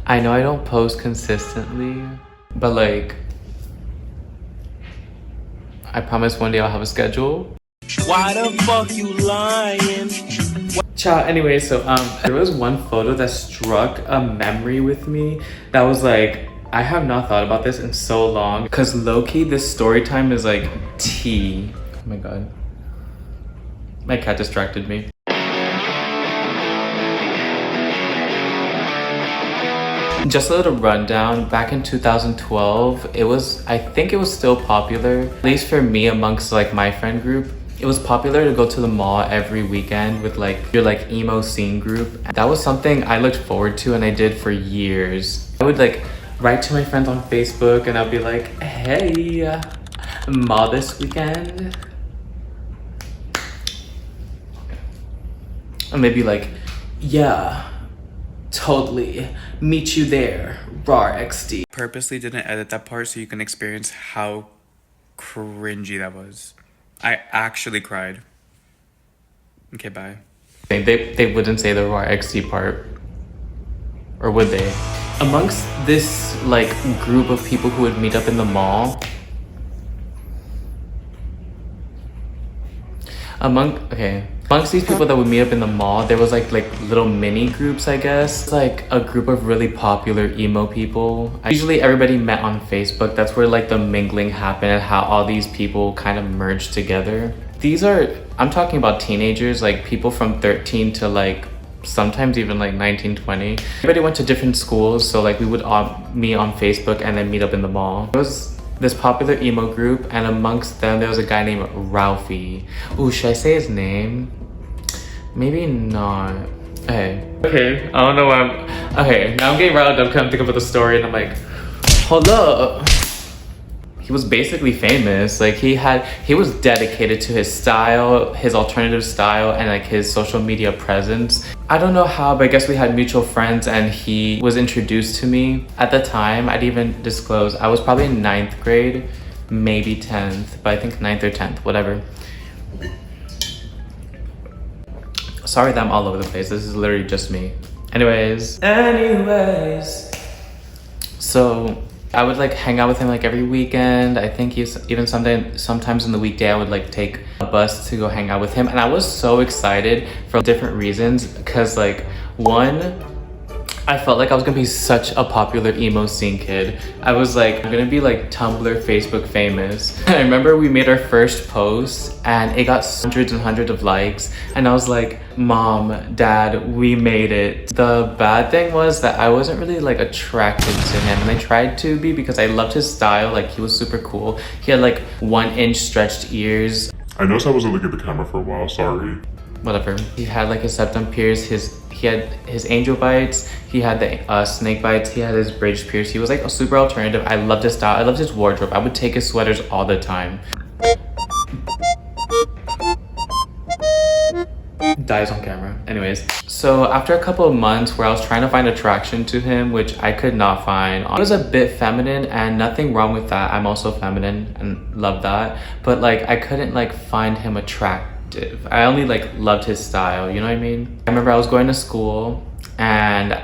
I know I don't post consistently, but like, I promise one day I'll have a schedule. Why the fuck you lying? Ciao. Anyway, so there was one photo that struck a memory with me that was like, I have not thought about this in so long, because low-key this story time is like tea. Oh my god, my cat distracted me. Just a little rundown. Back in 2012, I think it was still popular, at least for me amongst like my friend group. It was popular to go to the mall every weekend with like your like emo scene group. That was something I looked forward to and I did for years. I would like write to my friends on Facebook and I'd be like, hey, mall this weekend? And they'd be like, yeah, totally, meet you there, rar XD. Purposely didn't edit that part so you can experience how cringy that was. I actually cried. Okay, bye. They wouldn't say the rar XD part, or would they? Amongst this like group of people who would meet up in the mall, amongst these people that would meet up in the mall, there was like little mini groups, I guess. Like a group of really popular emo people. Usually everybody met on Facebook. That's where like the mingling happened and how all these people kind of merged together. I'm talking about teenagers, like people from 13 to like sometimes even like 19, 20. Everybody went to different schools, so like we would all meet on Facebook and then meet up in the mall. It was this popular emo group, and amongst them there was a guy named Ralphie. Ooh, should I say his name? Maybe not. Okay, I don't know why okay, now I'm getting riled up because I'm thinking about the story and I'm like, hold up. He was basically famous. Like he was dedicated to his style, his alternative style, and like his social media presence. I don't know how, but I guess we had mutual friends and he was introduced to me. At the time, I'd even disclose, I was probably in 9th grade, maybe 10th, but I think 9th or 10th, whatever. Sorry that I'm all over the place. This is literally just me. Anyways, so I would like hang out with him like every weekend. I think even sometimes in the weekday I would like take a bus to go hang out with him, and I was so excited for different reasons because like one, I felt like I was gonna be such a popular emo scene kid. I was like, I'm gonna be like Tumblr, Facebook famous. I remember we made our first post and it got hundreds and hundreds of likes, and I was like, Mom, Dad, we made it. The bad thing was that I wasn't really like attracted to him, and I tried to be because I loved his style. Like he was super cool. He had like 1-inch stretched ears. I noticed I wasn't looking at the camera for a while, sorry. Whatever. He had like his septum pierced, he had his angel bites, he had the snake bites, he had his bridge pierced. He was like a super alternative. I loved his style, I loved his wardrobe. I would take his sweaters all the time. Dies on camera. Anyways, so after a couple of months where I was trying to find attraction to him, which I could not find, he was a bit feminine, and nothing wrong with that. I'm also feminine and love that, but like I couldn't like find him attractive. I only like loved his style, you know what I mean? I remember I was going to school and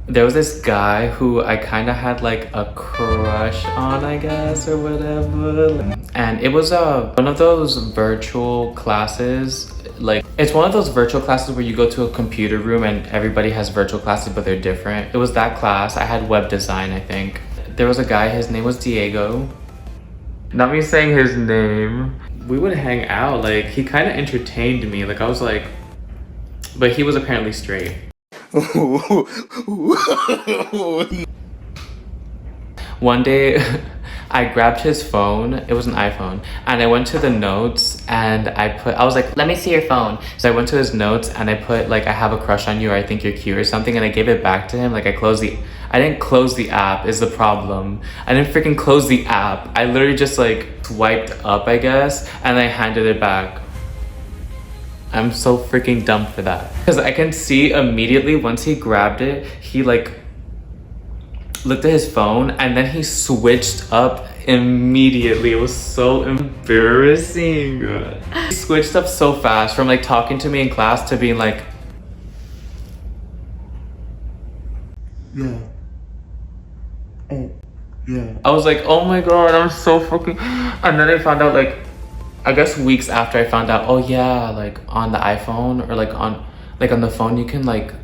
there was this guy who I kind of had like a crush on, I guess, or whatever. And it was one of those virtual classes. Like it's one of those virtual classes where you go to a computer room and everybody has virtual classes but they're different. It was that class. I had web design, I think. There was a guy, his name was Diego. Not me saying his name. We would hang out, like he kind of entertained me. Like I was like, but he was apparently straight. One day I grabbed his phone, it was an iPhone, and I went to the notes and I was like, let me see your phone. So I went to his notes and I put like, I have a crush on you, or I think you're cute or something, and I gave it back to him. Like I didn't close the app is the problem. I didn't freaking close the app. I literally just like swiped up, I guess, and I handed it back. I'm so freaking dumb for that. Because I can see immediately once he grabbed it, he like looked at his phone and then he switched up immediately. It was so embarrassing. He switched up so fast from like talking to me in class to being like, Yeah. Oh, yeah. I was like, oh my god, I'm so fucking. And then I found out, like, I guess weeks after I found out, oh yeah, like on the iPhone or like on the phone, you can like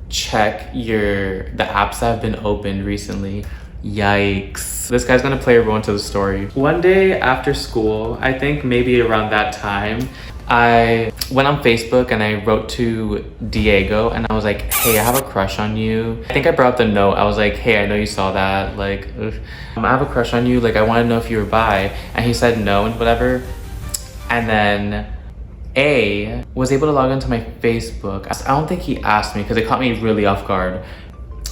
check the apps that have been opened recently. Yikes. This guy's gonna play a role into the story. One day after school, I think maybe around that time, I went on Facebook and I wrote to Diego and I was like, hey, I have a crush on you. I think I brought up the note. I was like, hey, I know you saw that. Like, I have a crush on you. Like, I want to know if you were bi. And he said no and whatever. And then A was able to log into my Facebook. I don't think he asked me because it caught me really off guard.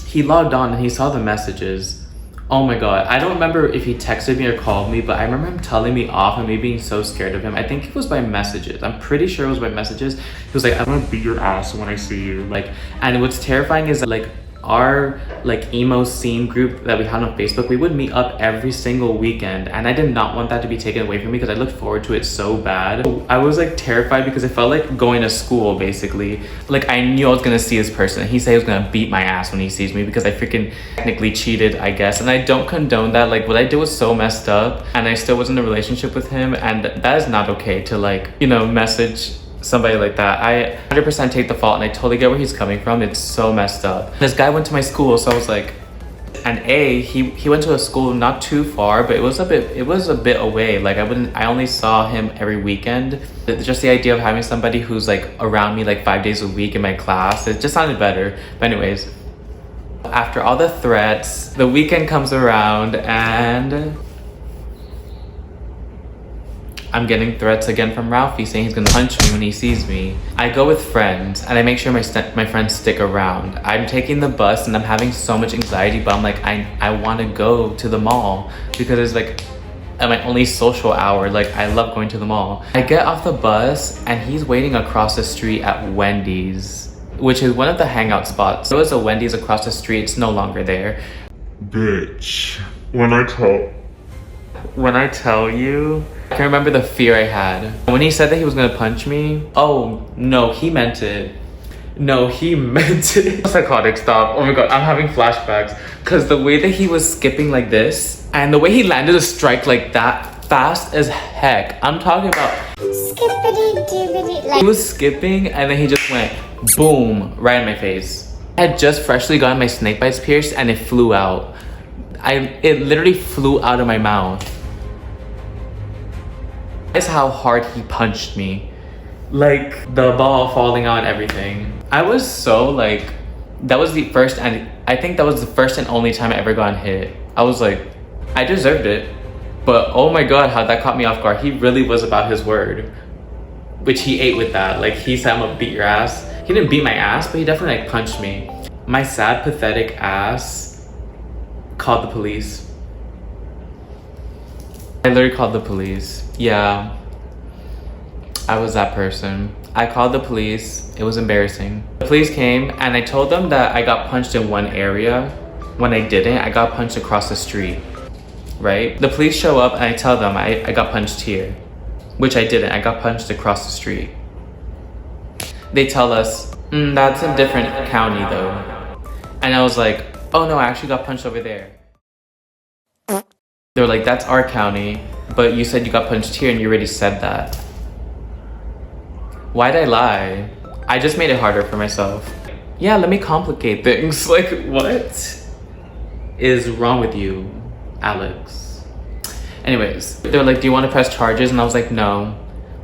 He logged on and he saw the messages. Oh my god, I don't remember if he texted me or called me, but I remember him telling me off and me being so scared of him. I think it was by messages. I'm pretty sure it was by messages. He was like, I'm gonna beat your ass when I see you. Like, and what's terrifying is that like our like emo scene group that we had on Facebook, we would meet up every single weekend, and I did not want that to be taken away from me because I looked forward to it so bad. I was like terrified because it felt like going to school basically. Like I knew I was gonna see this person. He said he was gonna beat my ass when he sees me because I freaking technically cheated, I guess, and I don't condone that. Like what I did was so messed up, and I still was in a relationship with him, and that is not okay to like, you know, message somebody like that. I 100% take the fault, and I totally get where he's coming from. It's so messed up. This guy went to my school, so I was like, and he went to a school not too far, but it was a bit away. Like I only saw him every weekend. Just the idea of having somebody who's like around me like 5 days a week in my class, it just sounded better. But anyways, after all the threats, the weekend comes around and I'm getting threats again from Ralphie saying he's gonna punch me when he sees me. I go with friends and I make sure my friends stick around. I'm taking the bus and I'm having so much anxiety, but I'm like, I want to go to the mall because it's like at my only social hour. Like I love going to the mall. I get off the bus and he's waiting across the street at Wendy's, which is one of the hangout spots. There was a Wendy's across the street. It's no longer there. Bitch. When I tell you, I can remember the fear I had. When he said that he was gonna punch me, oh no, he meant it. No, he meant it. Psychotic, stop. Oh my god, I'm having flashbacks. Cause the way that he was skipping like this, and the way he landed a strike like that, fast as heck. I'm talking about skippity-dibbity. Like, he was skipping and then he just went boom, right in my face. I had just freshly gotten my snake bites pierced and it flew out. It literally flew out of my mouth. That's how hard he punched me. Like the ball falling out and everything. I was so like, that was the first, and I think that was the first and only time I ever got hit. I was like, I deserved it. But oh my god, how that caught me off guard. He really was about his word. Which he ate with that. Like he said, I'm gonna beat your ass. He didn't beat my ass, but he definitely like punched me. My sad, pathetic ass called the police. I literally called the police. Yeah, I was that person. I called the police. It was embarrassing. The police came and I told them that I got punched in one area. When I didn't, I got punched across the street, right? The police show up and I tell them I got punched here, which I didn't. I got punched across the street. They tell us, that's a different county though. And I was like, oh no, I actually got punched over there. They were like, that's our county, but you said you got punched here and you already said that. Why'd I lie? I just made it harder for myself. Yeah, let me complicate things. Like, what is wrong with you, Alex? Anyways, they were like, do you want to press charges? And I was like, no.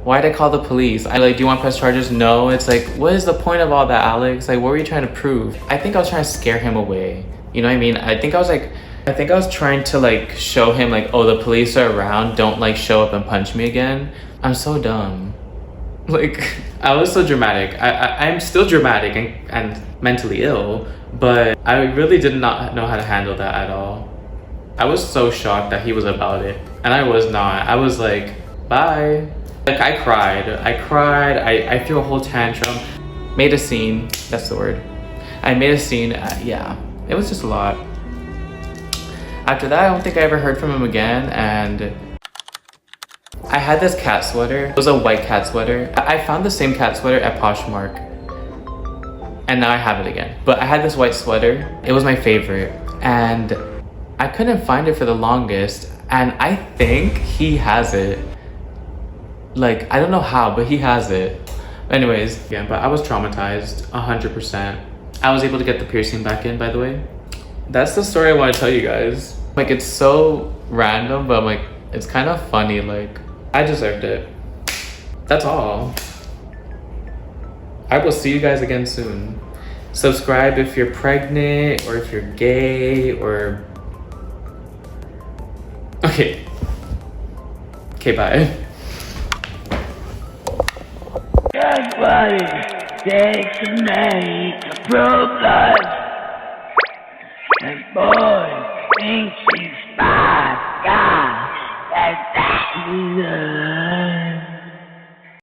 Why'd I call the police? I like, do you want to press charges? No. It's like, what is the point of all that, Alex? Like, what were you trying to prove? I think I was trying to scare him away. You know what I mean? I think I was trying to like show him like, oh, the police are around, don't like show up and punch me again. I'm so dumb. Like, I was so dramatic. I'm still dramatic and mentally ill, but I really did not know how to handle that at all. I was so shocked that he was about it, and I was not. I was like, bye. Like, I cried. I threw a whole tantrum. Made a scene. That's the word. I made a scene. Yeah, it was just a lot. After that, I don't think I ever heard from him again, and I had this cat sweater. It was a white cat sweater. I found the same cat sweater at Poshmark. and now I have it again. But I had this white sweater. It was my favorite, and I couldn't find it for the longest, and I think he has it. Like, I don't know how, but he has it. Anyways, yeah, but I was traumatized 100%. I was able to get the piercing back in, by the way. That's the story I want to tell you guys. Like, it's so random, but like, it's kind of funny. Like, I deserved it. That's all. I will see you guys again soon. Subscribe if you're pregnant or if you're gay or... Okay, bye. That's what it takes to make a pro blood. And boy, thinks he's fine. God, that's that love.